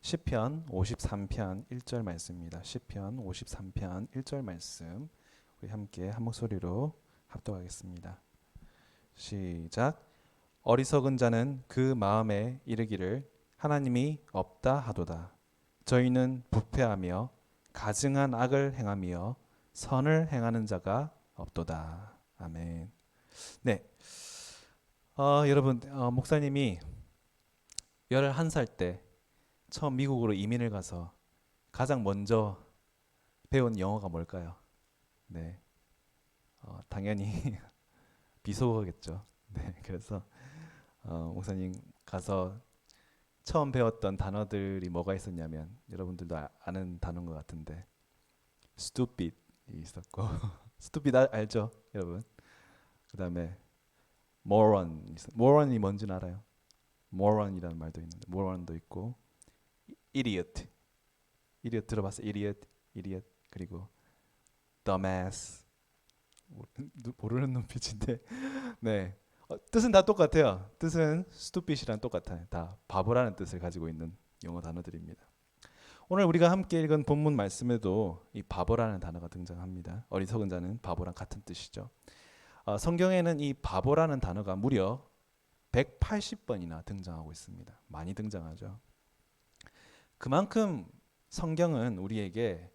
시편 53편 1절 말씀입니다. 시편 53편 1절 말씀 우리 함께 한 목소리로 합독하겠습니다. 시작. 어리석은 자는 그 마음에 이르기를 하나님이 없다 하도다. 저희는 부패하며 가증한 악을 행하며 선을 행하는 자가 없도다. 아멘. 네, 여러분, 목사님이 11살 때 처음 미국으로 이민을 가서 가장 먼저 배운 영어가 뭘까요? 네, 당연히 비속어겠죠. 네, 그래서 목사님 가서 처음 배웠던 단어들이 뭐가 있었냐면 여러분들도 아는 단어인 것 같은데 stupid이 있었고 stupid 알죠, 여러분? 그 다음에 moron이 뭔지는 알아요? moron이라는 말도 있는데 moron도 있고 idiot 들어봤어요? idiot 그리고 dumbass 모르는 눈빛인데 네, 뜻은 다 똑같아요. 뜻은 stupid이랑 똑같아요. 다 바보라는 뜻을 가지고 있는 영어 단어들입니다. 오늘 우리가 함께 읽은 본문 말씀에도 이 바보라는 단어가 등장합니다. 어리석은 자는 바보랑 같은 뜻이죠. 성경에는 이 바보라는 단어가 무려 180번이나 등장하고 있습니다. 많이 등장하죠. 그만큼 성경은 우리에게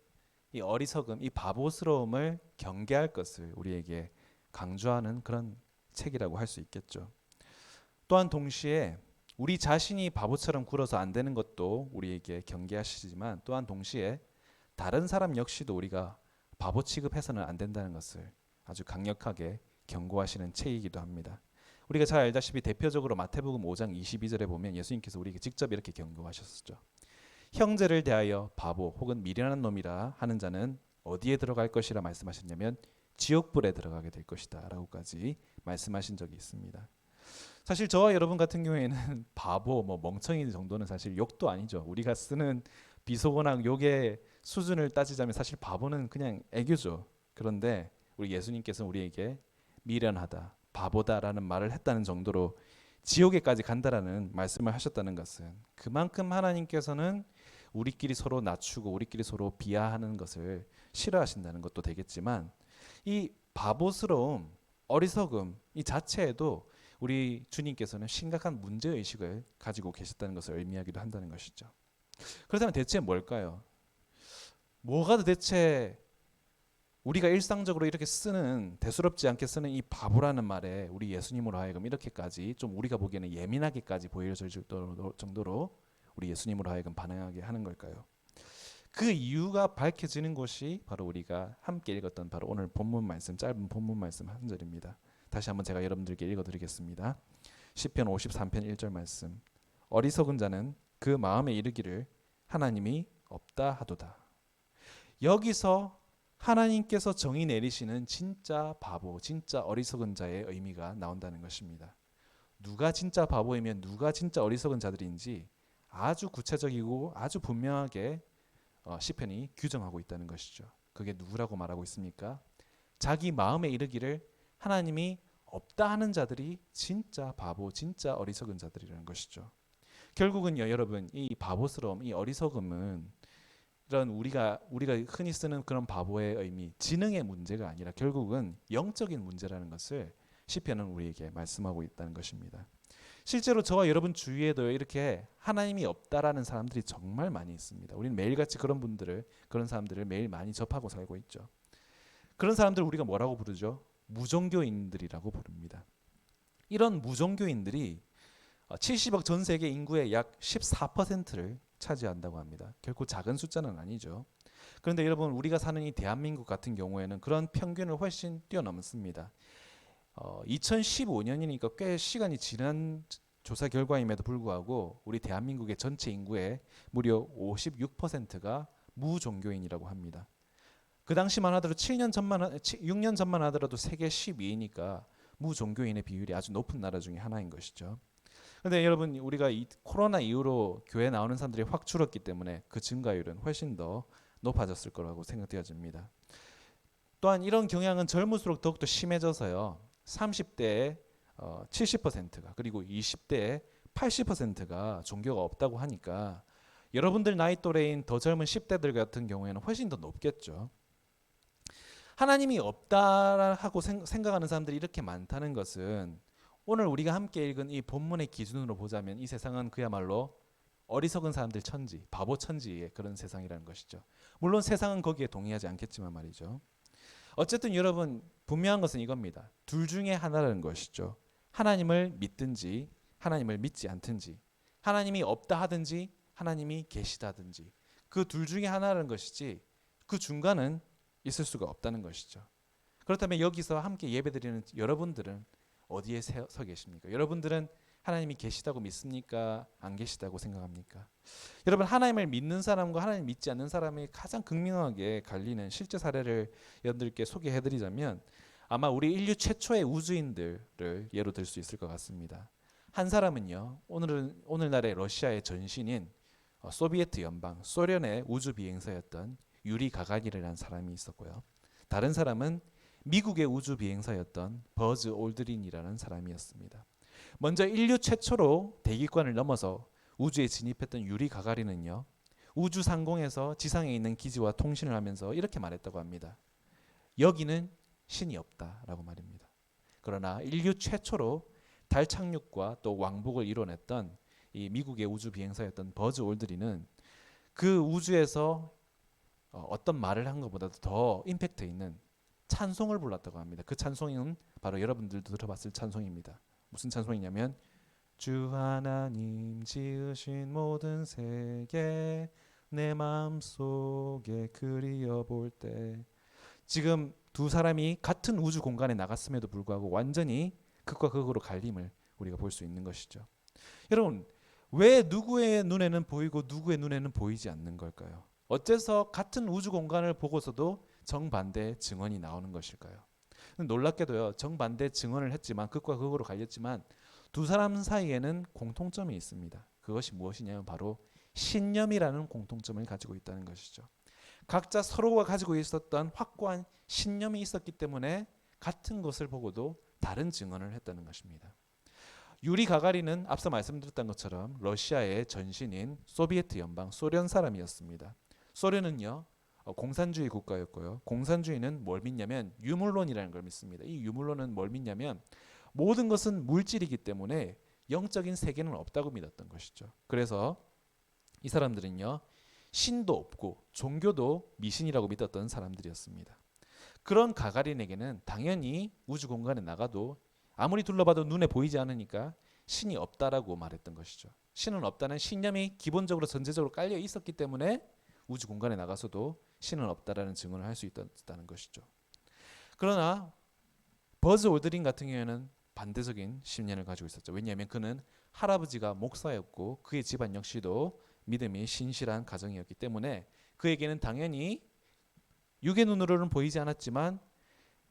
이 어리석음, 이 바보스러움을 경계할 것을 우리에게 강조하는 그런 책이라고 할 수 있겠죠. 또한 동시에 우리 자신이 바보처럼 굴어서 안 되는 것도 우리에게 경계하시지만 또한 동시에 다른 사람 역시도 우리가 바보 취급해서는 안 된다는 것을 아주 강력하게 경고하시는 책이기도 합니다. 우리가 잘 알다시피 대표적으로 마태복음 5장 22절에 보면 예수님께서 우리에게 직접 이렇게 경고하셨었죠. 형제를 대하여 바보 혹은 미련한 놈이라 하는 자는 어디에 들어갈 것이라 말씀하셨냐면 지옥불에 들어가게 될 것이다 라고까지 말씀하신 적이 있습니다. 사실 저와 여러분 같은 경우에는 바보, 멍청이 정도는 사실 욕도 아니죠. 우리가 쓰는 비속어나 욕의 수준을 따지자면 사실 바보는 그냥 애교죠. 그런데 우리 예수님께서는 우리에게 미련하다, 바보다라는 말을 했다는 정도로 지옥에까지 간다라는 말씀을 하셨다는 것은 그만큼 하나님께서는 우리끼리 서로 낮추고 우리끼리 서로 비하하는 것을 싫어하신다는 것도 되겠지만 이 바보스러움, 어리석음 이 자체에도 우리 주님께서는 심각한 문제의식을 가지고 계셨다는 것을 의미하기도 한다는 것이죠. 그렇다면 대체 뭘까요? 뭐가 도대체 우리가 일상적으로 이렇게 쓰는 대수롭지 않게 쓰는 이 바보라는 말에 우리 예수님으로 하여금 이렇게까지 좀 우리가 보기에는 예민하게까지 보여질 정도로 우리 예수님으로 하여금 반응하게 하는 걸까요? 그 이유가 밝혀지는 것이 바로 우리가 함께 읽었던 바로 오늘 본문 말씀, 짧은 본문 말씀 한 절입니다. 다시 한번 제가 여러분들께 읽어드리겠습니다. 시편 53편 1절 말씀. 어리석은 자는 그 마음에 이르기를 하나님이 없다 하도다. 여기서 하나님께서 정의 내리시는 진짜 바보, 진짜 어리석은 자의 의미가 나온다는 것입니다. 누가 진짜 바보이면 누가 진짜 어리석은 자들인지 아주 구체적이고 아주 분명하게 시편이 규정하고 있다는 것이죠. 그게 누구라고 말하고 있습니까? 자기 마음에 이르기를 하나님이 없다 하는 자들이 진짜 바보, 진짜 어리석은 자들이라는 것이죠. 결국은요, 여러분, 이 바보스러움, 이 어리석음은 이런 우리가 흔히 쓰는 그런 바보의 의미, 지능의 문제가 아니라 결국은 영적인 문제라는 것을 시편은 우리에게 말씀하고 있다는 것입니다. 실제로 저와 여러분 주위에도 이렇게 하나님이 없다라는 사람들이 정말 많이 있습니다. 우리는 매일같이 그런 사람들을 매일 많이 접하고 살고 있죠. 그런 사람들 우리가 뭐라고 부르죠? 무종교인들이라고 부릅니다. 이런 무종교인들이 70억 전 세계 인구의 약 14%를 차지한다고 합니다. 결코 작은 숫자는 아니죠. 그런데 여러분 우리가 사는 이 대한민국 같은 경우에는 그런 평균을 훨씬 뛰어넘습니다. 2015년이니까 꽤 시간이 지난 조사 결과임에도 불구하고 우리 대한민국의 전체 인구의 무려 56%가 무종교인이라고 합니다. 그 당시만 하더라도 6년 전만 하더라도 세계 12위니까 무종교인의 비율이 아주 높은 나라 중에 하나인 것이죠. 그런데 여러분 우리가 이 코로나 이후로 교회 나오는 사람들이 확 줄었기 때문에 그 증가율은 훨씬 더 높아졌을 거라고 생각되어집니다. 또한 이런 경향은 젊을수록 더욱더 심해져서요. 30대에 70%가 그리고 20대에 80%가 종교가 없다고 하니까 여러분들 나이 또래인 더 젊은 10대들 같은 경우에는 훨씬 더 높겠죠. 하나님이 없다 하고 생각하는 사람들이 이렇게 많다는 것은 오늘 우리가 함께 읽은 이 본문의 기준으로 보자면 이 세상은 그야말로 어리석은 사람들 천지, 바보 천지의 그런 세상이라는 것이죠. 물론 세상은 거기에 동의하지 않겠지만 말이죠. 어쨌든 여러분 분명한 것은 이겁니다. 둘 중에 하나라는 것이죠. 하나님을 믿든지 하나님을 믿지 않든지, 하나님이 없다 하든지 하나님이 계시다든지, 그 둘 중에 하나라는 것이지 그 중간은 있을 수가 없다는 것이죠. 그렇다면 여기서 함께 예배드리는 여러분들은 어디에 서 계십니까? 여러분들은 하나님이 계시다고 믿습니까? 안 계시다고 생각합니까? 여러분, 하나님을 믿는 사람과 하나님 믿지 않는 사람이 가장 극명하게 갈리는 실제 사례를 여러분들께 소개해드리자면 아마 우리 인류 최초의 우주인들을 예로 들 수 있을 것 같습니다. 한 사람은요, 오늘날의 러시아의 전신인 소비에트 연방, 소련의 우주 비행사였던 유리 가가린이라는 사람이 있었고요. 다른 사람은 미국의 우주 비행사였던 버즈 올드린이라는 사람이었습니다. 먼저 인류 최초로 대기권을 넘어서 우주에 진입했던 유리 가가린은요, 우주 상공에서 지상에 있는 기지와 통신을 하면서 이렇게 말했다고 합니다. 여기는 신이 없다라고 말입니다. 그러나 인류 최초로 달 착륙과 또 왕복을 이뤄냈던 이 미국의 우주 비행사였던 버즈 올드린은 그 우주에서 어떤 말을 한 것보다도 더 임팩트 있는 찬송을 불렀다고 합니다. 그 찬송은 바로 여러분들도 들어봤을 찬송입니다. 무슨 찬송이냐면 주 하나님 지으신 모든 세계 내 마음속에 그리어 볼 때. 지금 두 사람이 같은 우주 공간에 나갔음에도 불구하고 완전히 극과 극으로 갈림을 우리가 볼 수 있는 것이죠. 여러분, 왜 누구의 눈에는 보이고 누구의 눈에는 보이지 않는 걸까요? 어째서 같은 우주 공간을 보고서도 정반대의 증언이 나오는 것일까요? 놀랍게도요, 정반대 증언을 했지만 극과 극으로 갈렸지만 두 사람 사이에는 공통점이 있습니다. 그것이 무엇이냐면 바로 신념이라는 공통점을 가지고 있다는 것이죠. 각자 서로가 가지고 있었던 확고한 신념이 있었기 때문에 같은 것을 보고도 다른 증언을 했다는 것입니다. 유리 가가린은 앞서 말씀드렸던 것처럼 러시아의 전신인 소비에트 연방, 소련 사람이었습니다. 소련은요, 공산주의 국가였고요. 공산주의는 뭘 믿냐면 유물론이라는 걸 믿습니다. 이 유물론은 뭘 믿냐면 모든 것은 물질이기 때문에 영적인 세계는 없다고 믿었던 것이죠. 그래서 이 사람들은요, 신도 없고 종교도 미신이라고 믿었던 사람들이었습니다. 그런 가가린에게는 당연히 우주 공간에 나가도 아무리 둘러봐도 눈에 보이지 않으니까 신이 없다라고 말했던 것이죠. 신은 없다는 신념이 기본적으로 전제적으로 깔려 있었기 때문에 우주 공간에 나가서도 신은 없다라는 증언을 할 수 있다는 것이죠. 그러나 버즈 올드린 같은 경우에는 반대적인 신념을 가지고 있었죠. 왜냐하면 그는 할아버지가 목사였고 그의 집안 역시도 믿음이 신실한 가정이었기 때문에 그에게는 당연히 육의 눈으로는 보이지 않았지만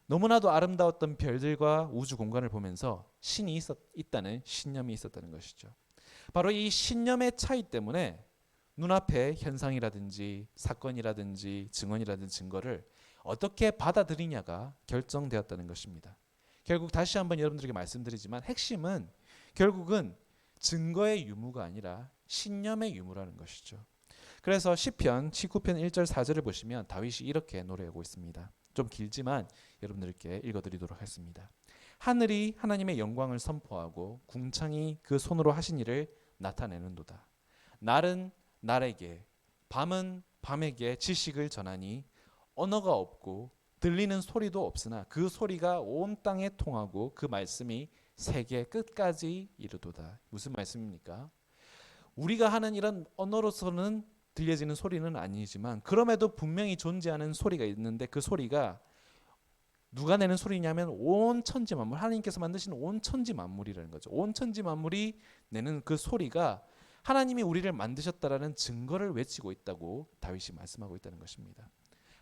너무나도 아름다웠던 별들과 우주 공간을 보면서 신이 있다는 신념이 있었다는 것이죠. 바로 이 신념의 차이 때문에 눈앞의 현상이라든지 사건이라든지 증언이라든지 증거를 어떻게 받아들이냐가 결정되었다는 것입니다. 결국 다시 한번 여러분들에게 말씀드리지만 핵심은 결국은 증거의 유무가 아니라 신념의 유무라는 것이죠. 그래서 시편 19편 1절 4절을 보시면 다윗이 이렇게 노래하고 있습니다. 좀 길지만 여러분들께 읽어드리도록 하겠습니다. 하늘이 하나님의 영광을 선포하고 궁창이 그 손으로 하신 일을 나타내는도다. 날은 날에게 밤은 밤에게 지식을 전하니 언어가 없고 들리는 소리도 없으나 그 소리가 온 땅에 통하고 그 말씀이 세계 끝까지 이르도다. 무슨 말씀입니까? 우리가 하는 이런 언어로서는 들려지는 소리는 아니지만 그럼에도 분명히 존재하는 소리가 있는데 그 소리가 누가 내는 소리냐면 온 천지 만물, 하나님께서 만드신 온 천지 만물이라는 거죠. 온 천지 만물이 내는 그 소리가 하나님이 우리를 만드셨다라는 증거를 외치고 있다고 다윗이 말씀하고 있다는 것입니다.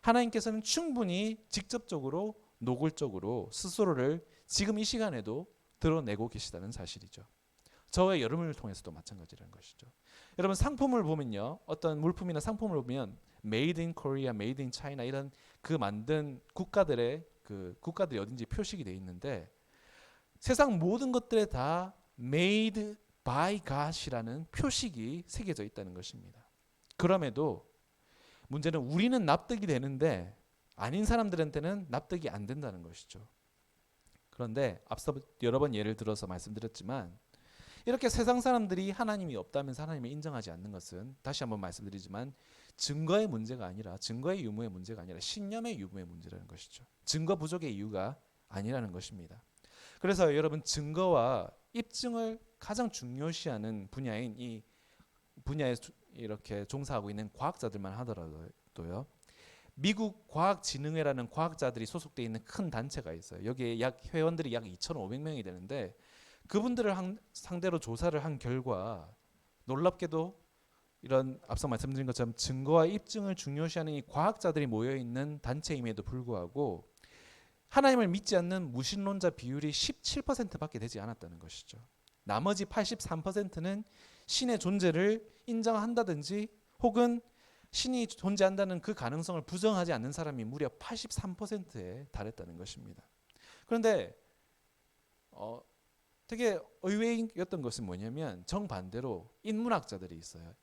하나님께서는 충분히 직접적으로 노골적으로 스스로를 지금 이 시간에도 드러내고 계시다는 사실이죠. 저의 여러분을 통해서도 마찬가지라는 것이죠. 여러분 상품을 보면요, 어떤 물품이나 상품을 보면 Made in Korea, Made in China 이런 그 만든 국가들의 그 국가들이 어딘지 표식이 되어 있는데 세상 모든 것들에 다 Made by God이라는 표식이 새겨져 있다는 것입니다. 그럼에도 문제는 우리는 납득이 되는데 아닌 사람들한테는 납득이 안 된다는 것이죠. 그런데 앞서 여러 번 예를 들어서 말씀드렸지만 이렇게 세상 사람들이 하나님이 없다면서 하나님을 인정하지 않는 것은 다시 한번 말씀드리지만 증거의 문제가 아니라 증거의 유무의 문제가 아니라 신념의 유무의 문제라는 것이죠. 증거 부족의 이유가 아니라는 것입니다. 그래서 여러분 증거와 입증을 가장 중요시하는 분야인 이 분야에 이렇게 종사하고 있는 과학자들만 하더라도요. 미국 과학진흥회라는 과학자들이 소속되어 있는 큰 단체가 있어요. 여기에 회원들이 약 2,500명이 되는데 그분들을 상대로 조사를 한 결과 놀랍게도 이런 앞서 말씀드린 것처럼 증거와 입증을 중요시하는 이 과학자들이 모여 있는 단체임에도 불구하고 하나님을 믿지 않는 무신론자 비율이 17%밖에 되지 않았다는 것이죠. 나머지 83%는 신의 존재를 인정한다든지 혹은 신이 존재한다는 그 가능성을 부정하지 않는 사람이 무려 83%에 달했다는 것입니다. 그런데 되게 의외였던 것은 뭐냐면 정반대로 인문학자들이 있어요.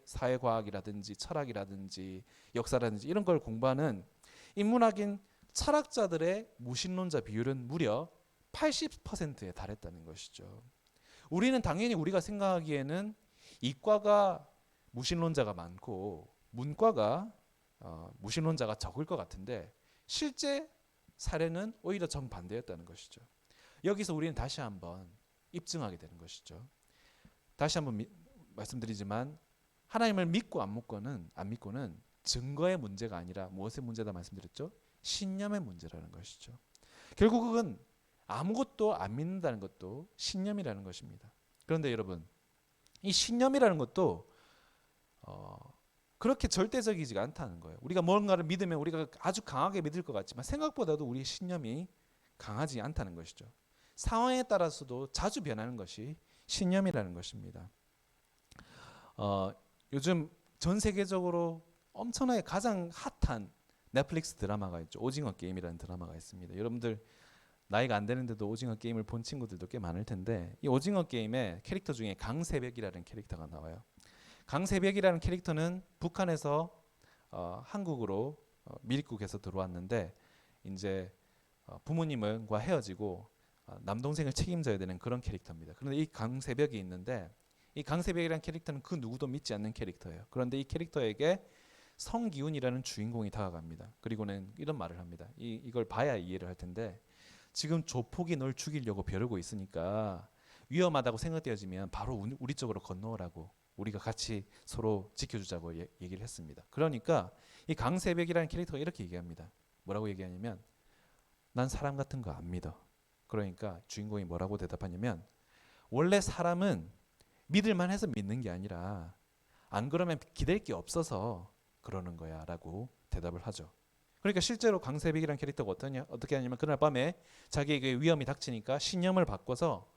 사회과학이라든지 철학이라든지 역사라든지 이런 걸 공부하는 인문학인 철학자들의 무신론자 비율은 무려 80%에 달했다는 것이죠. 우리는 당연히 우리가 생각하기에는 이과가 무신론자가 많고 문과가 무신론자가 적을 것 같은데 실제 사례는 오히려 정반대였다는 것이죠. 여기서 우리는 다시 한번 입증하게 되는 것이죠. 다시 한번 말씀드리지만 하나님을 믿고 안 믿고는 증거의 문제가 아니라 무엇의 문제다 말씀드렸죠? 신념의 문제라는 것이죠. 결국은 아무것도 안 믿는다는 것도 신념이라는 것입니다. 그런데 여러분, 이 신념이라는 것도 그렇게 절대적이지가 않다는 거예요. 우리가 뭔가를 믿으면 우리가 아주 강하게 믿을 것 같지만 생각보다도 우리의 신념이 강하지 않다는 것이죠. 상황에 따라서도 자주 변하는 것이 신념이라는 것입니다. 요즘 전 세계적으로 엄청나게 가장 핫한 넷플릭스 드라마가 있죠. 오징어 게임이라는 드라마가 있습니다. 여러분들 나이가 안 되는데도 오징어 게임을 본 친구들도 꽤 많을 텐데 이 오징어 게임의 캐릭터 중에 강세벽이라는 캐릭터가 나와요. 강세벽이라는 캐릭터는 북한에서 한국으로 미립국에서 들어왔는데 이제 부모님과 헤어지고 남동생을 책임져야 되는 그런 캐릭터입니다. 그런데 이 강세벽이 있는데 이 강세벽이라는 캐릭터는 그 누구도 믿지 않는 캐릭터예요. 그런데 이 캐릭터에게 성기훈이라는 주인공이 다가갑니다. 그리고는 이런 말을 합니다. 이걸 봐야 이해를 할 텐데 지금 조폭이 널 죽이려고 벼르고 있으니까 위험하다고 생각되어지면 바로 우리 쪽으로 건너오라고 우리가 같이 서로 지켜주자고 얘기를 했습니다. 그러니까 이 강세벽이라는 캐릭터가 이렇게 얘기합니다. 뭐라고 얘기하냐면 난 사람 같은 거 안 믿어. 그러니까 주인공이 뭐라고 대답하냐면 원래 사람은 믿을만 해서 믿는 게 아니라 안 그러면 기댈 게 없어서 그러는 거야 라고 대답을 하죠. 그러니까 실제로 강세벽이라는 캐릭터가 어떻게 하냐면 그날 밤에 자기에게 위험이 닥치니까 신념을 바꿔서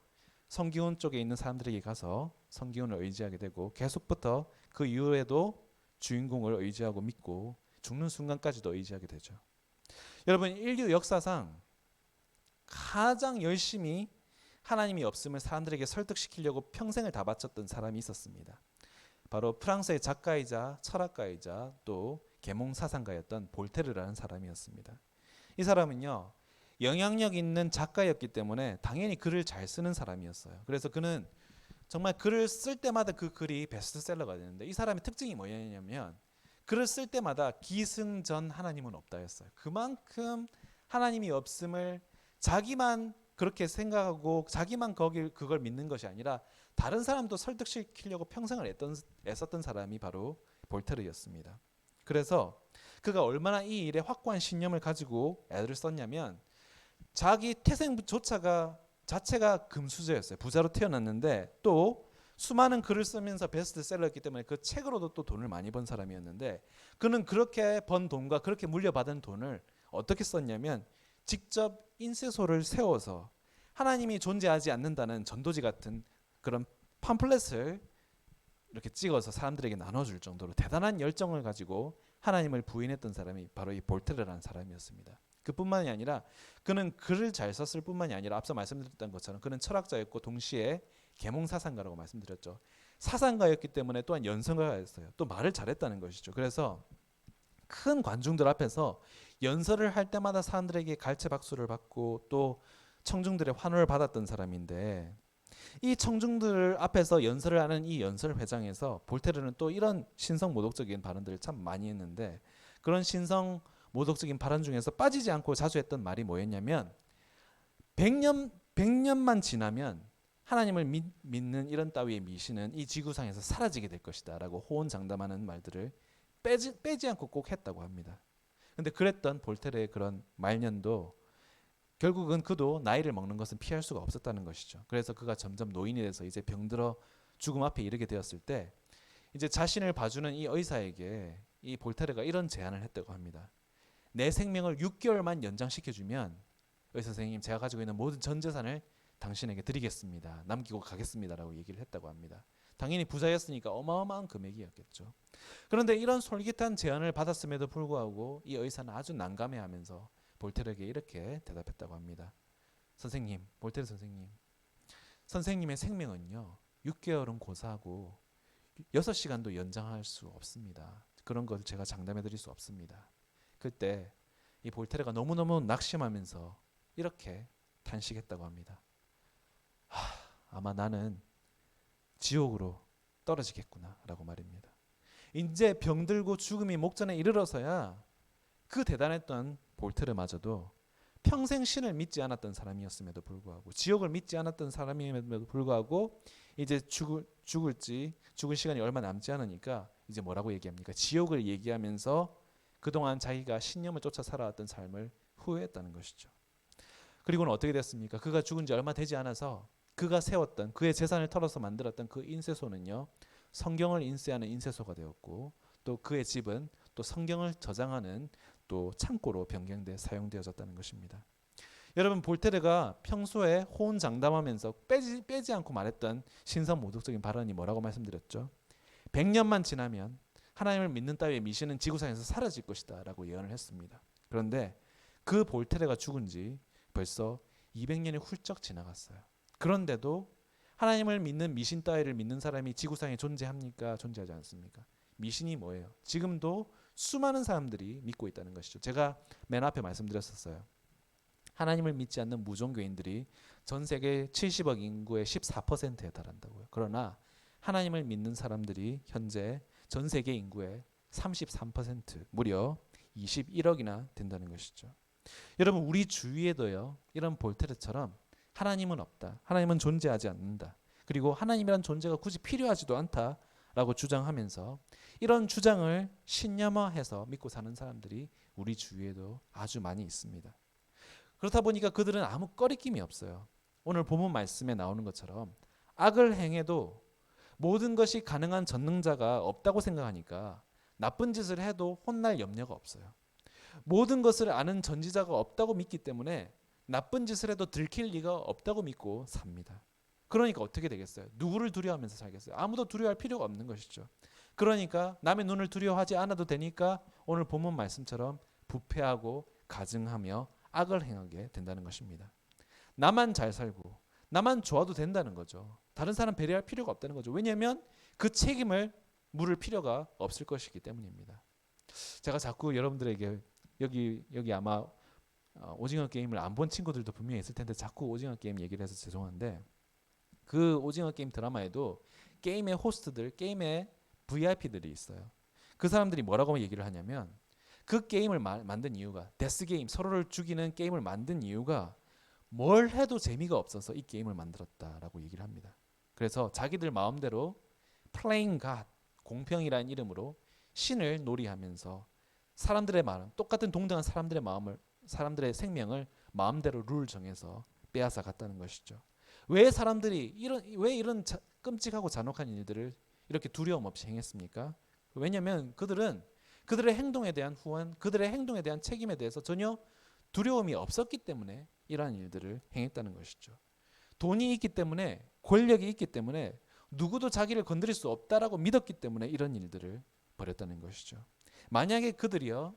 성기훈 쪽에 있는 사람들에게 가서 성기훈을 의지하게 되고 계속부터 그 이후에도 주인공을 의지하고 믿고 죽는 순간까지도 의지하게 되죠. 여러분 인류 역사상 가장 열심히 하나님이 없음을 사람들에게 설득시키려고 평생을 다 바쳤던 사람이 있었습니다. 바로 프랑스의 작가이자 철학가이자 또 계몽사상가였던 볼테르라는 사람이었습니다. 이 사람은요 영향력 있는 작가였기 때문에 당연히 글을 잘 쓰는 사람이었어요. 그래서 그는 정말 글을 쓸 때마다 그 글이 베스트셀러가 되는데 이 사람의 특징이 뭐냐면 글을 쓸 때마다 기승전 하나님은 없다였어요. 그만큼 하나님이 없음을 자기만 그렇게 생각하고 자기만 그걸 믿는 것이 아니라 다른 사람도 설득시키려고 평생을 애썼던 사람이 바로 볼테르였습니다. 그래서 그가 얼마나 이 일에 확고한 신념을 가지고 애를 썼냐면 자기 자체가 금수저였어요. 부자로 태어났는데 또 수많은 글을 쓰면서 베스트셀러였기 때문에 그 책으로도 또 돈을 많이 번 사람이었는데 그는 그렇게 번 돈과 그렇게 물려받은 돈을 어떻게 썼냐면 직접 인쇄소를 세워서 하나님이 존재하지 않는다는 전도지 같은 그런 팜플렛을 이렇게 찍어서 사람들에게 나눠줄 정도로 대단한 열정을 가지고 하나님을 부인했던 사람이 바로 이 볼테르라는 사람이었습니다. 그뿐만이 아니라 그는 글을 잘 썼을 뿐만이 아니라 앞서 말씀드렸던 것처럼 그는 철학자였고 동시에 계몽사상가라고 말씀드렸죠. 사상가였기 때문에 또한 연설가였어요. 또 말을 잘했다는 것이죠. 그래서 큰 관중들 앞에서 연설을 할 때마다 사람들에게 갈채 박수를 받고 또 청중들의 환호를 받았던 사람인데, 이 청중들 앞에서 연설을 하는 이 연설회장에서 볼테르는 또 이런 신성 모독적인 발언들을 참 많이 했는데, 그런 신성 모독적인 발언 중에서 빠지지 않고 자주 했던 말이 뭐였냐면, 100년만 지나면 하나님을 믿는 이런 따위의 미신은 이 지구상에서 사라지게 될 것이다 라고 호언장담하는 말들을 빼지 않고 꼭 했다고 합니다. 근데 그랬던 볼테르의 그런 말년도 결국은 그도 나이를 먹는 것은 피할 수가 없었다는 것이죠. 그래서 그가 점점 노인이 돼서 이제 병들어 죽음 앞에 이르게 되었을 때, 이제 자신을 봐주는 이 의사에게 이 볼테르가 이런 제안을 했다고 합니다. 내 생명을 6개월만 연장시켜주면 의사 선생님, 제가 가지고 있는 모든 전 재산을 당신에게 드리겠습니다. 남기고 가겠습니다라고 얘기를 했다고 합니다. 당연히 부자였으니까 어마어마한 금액이었겠죠. 그런데 이런 솔깃한 제안을 받았음에도 불구하고 이 의사는 아주 난감해하면서 볼테르에게 이렇게 대답했다고 합니다. 선생님, 볼테르 선생님, 선생님의 생명은요 6개월은 고사하고 6시간도 연장할 수 없습니다. 그런 걸 제가 장담해 드릴 수 없습니다. 그때 이 볼테르가 너무너무 낙심하면서 이렇게 탄식했다고 합니다. 아마 나는 지옥으로 떨어지겠구나 라고 말입니다. 이제 병들고 죽음이 목전에 이르러서야 그 대단했던 볼테르마저도 평생 신을 믿지 않았던 사람이었음에도 불구하고, 지옥을 믿지 않았던 사람임에도 불구하고 이제 죽을 시간이 얼마 남지 않으니까 이제 뭐라고 얘기합니까? 지옥을 얘기하면서 그동안 자기가 신념을 쫓아 살아왔던 삶을 후회했다는 것이죠. 그리고는 어떻게 됐습니까? 그가 죽은 지 얼마 되지 않아서 그가 세웠던, 그의 재산을 털어서 만들었던 그 인쇄소는요 성경을 인쇄하는 인쇄소가 되었고, 또 그의 집은 또 성경을 저장하는 또 창고로 변경돼 사용되어졌다는 것입니다. 여러분, 볼테르가 평소에 호언장담하면서 빼지 않고 말했던 신성 모독적인 발언이 뭐라고 말씀드렸죠? 100년만 지나면 하나님을 믿는 따위의 미신은 지구상에서 사라질 것이다 라고 예언을 했습니다. 그런데 그 볼테르가 죽은 지 벌써 200년이 훌쩍 지나갔어요. 그런데도 하나님을 믿는 미신 따위를 믿는 사람이 지구상에 존재합니까? 존재하지 않습니까? 미신이 뭐예요? 지금도 수많은 사람들이 믿고 있다는 것이죠. 제가 맨 앞에 말씀드렸었어요. 하나님을 믿지 않는 무종교인들이 전 세계 70억 인구의 14%에 달한다고요. 그러나 하나님을 믿는 사람들이 현재 전 세계 인구의 33%, 무려 21억이나 된다는 것이죠. 여러분, 우리 주위에도요 이런 볼테르처럼 하나님은 없다, 하나님은 존재하지 않는다, 그리고 하나님이란 존재가 굳이 필요하지도 않다라고 주장하면서 이런 주장을 신념화해서 믿고 사는 사람들이 우리 주위에도 아주 많이 있습니다. 그렇다 보니까 그들은 아무 꺼리낌이 없어요. 오늘 본문 말씀에 나오는 것처럼 악을 행해도 모든 것이 가능한 전능자가 없다고 생각하니까 나쁜 짓을 해도 혼날 염려가 없어요. 모든 것을 아는 전지자가 없다고 믿기 때문에 나쁜 짓을 해도 들킬 리가 없다고 믿고 삽니다. 그러니까 어떻게 되겠어요? 누구를 두려워하면서 살겠어요? 아무도 두려워할 필요가 없는 것이죠. 그러니까 남의 눈을 두려워하지 않아도 되니까 오늘 본문 말씀처럼 부패하고 가증하며 악을 행하게 된다는 것입니다. 나만 잘 살고 나만 좋아도 된다는 거죠. 다른 사람 배려할 필요가 없다는 거죠. 왜냐하면 그 책임을 물을 필요가 없을 것이기 때문입니다. 제가 자꾸 여러분들에게 여기 아마 오징어 게임을 안 본 친구들도 분명히 있을 텐데 자꾸 오징어 게임 얘기를 해서 죄송한데, 그 오징어 게임 드라마에도 게임의 호스트들, 게임의 VIP들이 있어요. 그 사람들이 뭐라고 얘기를 하냐면 그 게임을 만든 이유가, 데스 게임, 서로를 죽이는 게임을 만든 이유가 뭘 해도 재미가 없어서 이 게임을 만들었다라고 얘기를 합니다. 그래서 자기들 마음대로 Playing God, 공평이라는 이름으로 신을 놀이하면서 사람들의 마음, 똑같은 동등한 사람들의 생명을 마음대로 룰 정해서 빼앗아 갔다는 것이죠. 왜 사람들이 이런 끔찍하고 잔혹한 일들을 이렇게 두려움 없이 행했습니까? 왜냐하면 그들은 그들의 행동에 대한 후원, 그들의 행동에 대한 책임에 대해서 전혀 두려움이 없었기 때문에 이러한 일들을 행했다는 것이죠. 돈이 있기 때문에, 권력이 있기 때문에 누구도 자기를 건드릴 수 없다라고 믿었기 때문에 이런 일들을 벌였다는 것이죠. 만약에 그들이요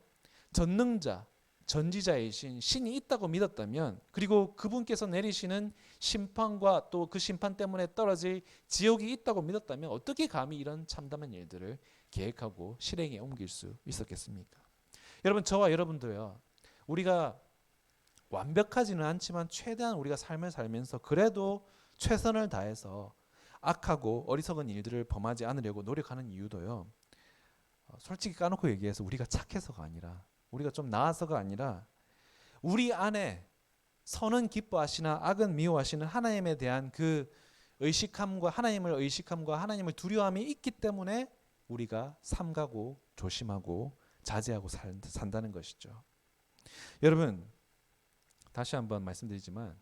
전능자, 전지자이신 신이 있다고 믿었다면, 그리고 그분께서 내리시는 심판과 또 그 심판 때문에 떨어질 지옥이 있다고 믿었다면 어떻게 감히 이런 참담한 일들을 계획하고 실행에 옮길 수 있었겠습니까? 여러분, 저와 여러분도요, 우리가 완벽하지는 않지만 최대한 우리가 삶을 살면서 그래도 최선을 다해서 악하고 어리석은 일들을 범하지 않으려고 노력하는 이유도요, 솔직히 까놓고 얘기해서 우리가 착해서가 아니라, 우리가 좀 나아서가 아니라, 우리 안에 선은 기뻐하시나 악은 미워하시는 하나님에 대한 그 의식함과 하나님을 두려움이 있기 때문에 우리가 삼가고 조심하고 자제하고 산다는 것이죠. 여러분, 다시 한번 말씀드리지만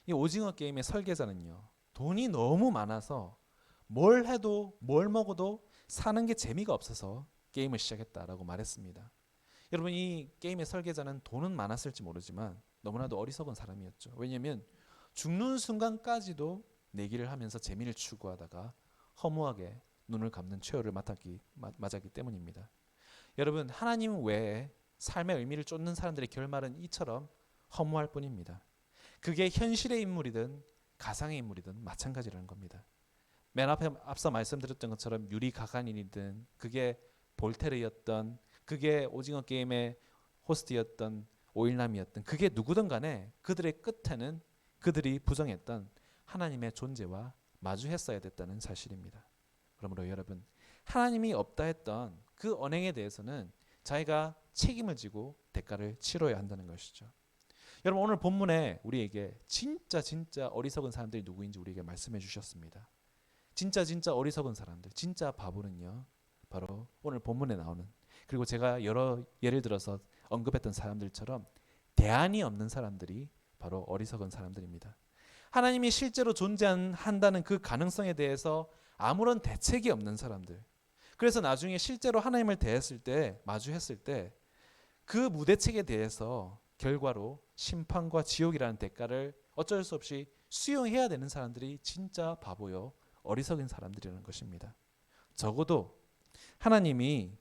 이 오징어 게임의 설계자는요, 돈이 너무 많아서 뭘 해도 뭘 먹어도 사는 게 재미가 없어서 게임을 시작했다라고 말했습니다. 여러분, 이 게임의 설계자는 돈은 많았을지 모르지만 너무나도 어리석은 사람이었죠. 왜냐하면 죽는 순간까지도 내기를 하면서 재미를 추구하다가 허무하게 눈을 감는 최후를 맞았기 때문입니다. 여러분, 하나님 외에 삶의 의미를 쫓는 사람들의 결말은 이처럼 허무할 뿐입니다. 그게 현실의 인물이든 가상의 인물이든 마찬가지라는 겁니다. 앞서 말씀드렸던 것처럼 유리 가간인이든, 그게 볼테르였던, 그게 오징어 게임의 호스트였던 오일남이었던, 그게 누구든 간에 그들의 끝에는 그들이 부정했던 하나님의 존재와 마주했어야 됐다는 사실입니다. 그러므로 여러분, 하나님이 없다 했던 그 언행에 대해서는 자기가 책임을 지고 대가를 치러야 한다는 것이죠. 여러분, 오늘 본문에 우리에게 진짜 어리석은 사람들이 누구인지 우리에게 말씀해 주셨습니다. 진짜 어리석은 사람들, 진짜 바보는요, 바로 오늘 본문에 나오는, 그리고 제가 여러 예를 들어서 언급했던 사람들처럼 대안이 없는 사람들이 바로 어리석은 사람들입니다. 하나님이 실제로 존재한다는 그 가능성에 대해서 아무런 대책이 없는 사람들. 그래서 나중에 실제로 하나님을 대했을 때, 마주했을 때 그 무대책에 대해서 결과로 심판과 지옥이라는 대가를 어쩔 수 없이 수용해야 되는 사람들이 진짜 바보요 어리석은 사람들이라는 것입니다. 적어도 하나님이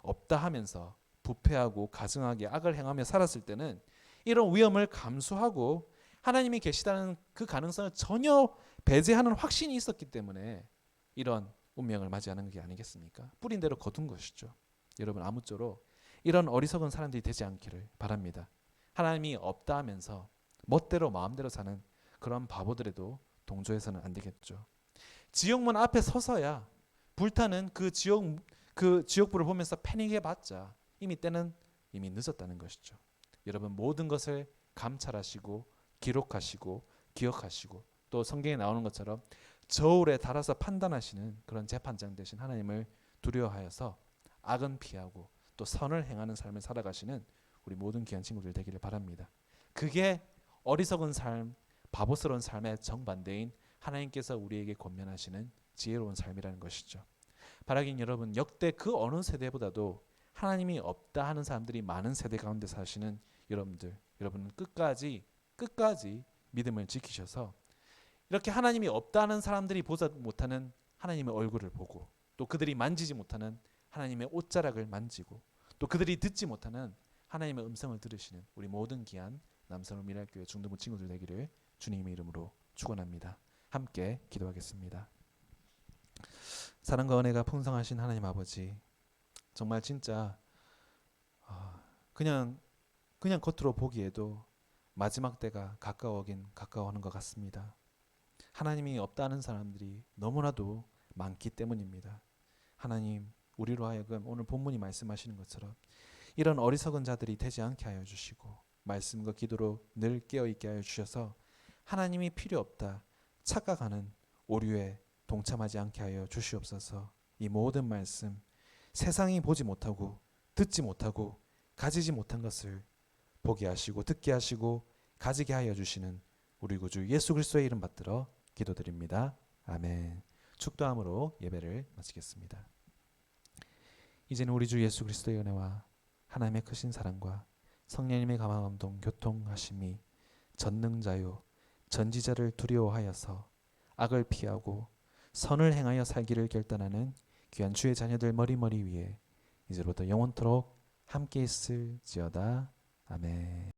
없다 하면서 부패하고 가증하게 악을 행하며 살았을 때는 이런 위험을 감수하고 하나님이 계시다는 그 가능성을 전혀 배제하는 확신이 있었기 때문에 이런 운명을 맞이하는 게 아니겠습니까? 뿌린 대로 거둔 것이죠. 여러분, 아무쪼록 이런 어리석은 사람들이 되지 않기를 바랍니다. 하나님이 없다 하면서 멋대로 마음대로 사는 그런 바보들에도 동조해서는 안 되겠죠. 지옥문 앞에 서서야 불타는 그 지옥불을 보면서 패닉해봤자 때는 이미 늦었다는 것이죠. 여러분, 모든 것을 감찰하시고 기록하시고 기억하시고, 또 성경에 나오는 것처럼 저울에 달아서 판단하시는 그런 재판장 되신 하나님을 두려워하여서 악은 피하고 또 선을 행하는 삶을 살아가시는 우리 모든 귀한 친구들 되기를 바랍니다. 그게 어리석은 삶, 바보스러운 삶의 정반대인 하나님께서 우리에게 권면하시는 지혜로운 삶이라는 것이죠. 바라긴 여러분, 역대 그 어느 세대보다도 하나님이 없다 하는 사람들이 많은 세대 가운데 사시는 여러분은 끝까지 믿음을 지키셔서 이렇게 하나님이 없다는 사람들이 보지 못하는 하나님의 얼굴을 보고, 또 그들이 만지지 못하는 하나님의 옷자락을 만지고, 또 그들이 듣지 못하는 하나님의 음성을 들으시는 우리 모든 귀한 남성을 미랄교회 중등부 친구들 되기를 주님의 이름으로 축원합니다. 함께 기도하겠습니다. 사랑과 은혜가 풍성하신 하나님 아버지, 정말 진짜 그냥 겉으로 보기에도 마지막 때가 가까워하는 것 같습니다. 하나님이 없다는 사람들이 너무나도 많기 때문입니다. 하나님, 우리로 하여금 오늘 본문이 말씀하시는 것처럼 이런 어리석은 자들이 되지 않게 하여 주시고, 말씀과 기도로 늘 깨어있게 하여 주셔서 하나님이 필요 없다 착각하는 오류에 동참하지 않게 하여 주시옵소서. 이 모든 말씀, 세상이 보지 못하고 듣지 못하고 가지지 못한 것을 보게 하시고 듣게 하시고 가지게 하여 주시는 우리 구주 예수 그리스도의 이름 받들어 기도드립니다. 아멘. 축도함으로 예배를 마치겠습니다. 이제는 우리 주 예수 그리스도의 은혜와 하나님의 크신 사랑과 성령님의 감화감동 교통하심이 전능자요 전지자를 두려워하여서 악을 피하고 선을 행하여 살기를 결단하는 귀한 주의 자녀들 머리 위에 이제부터 영원토록 함께 있을지어다. 아멘.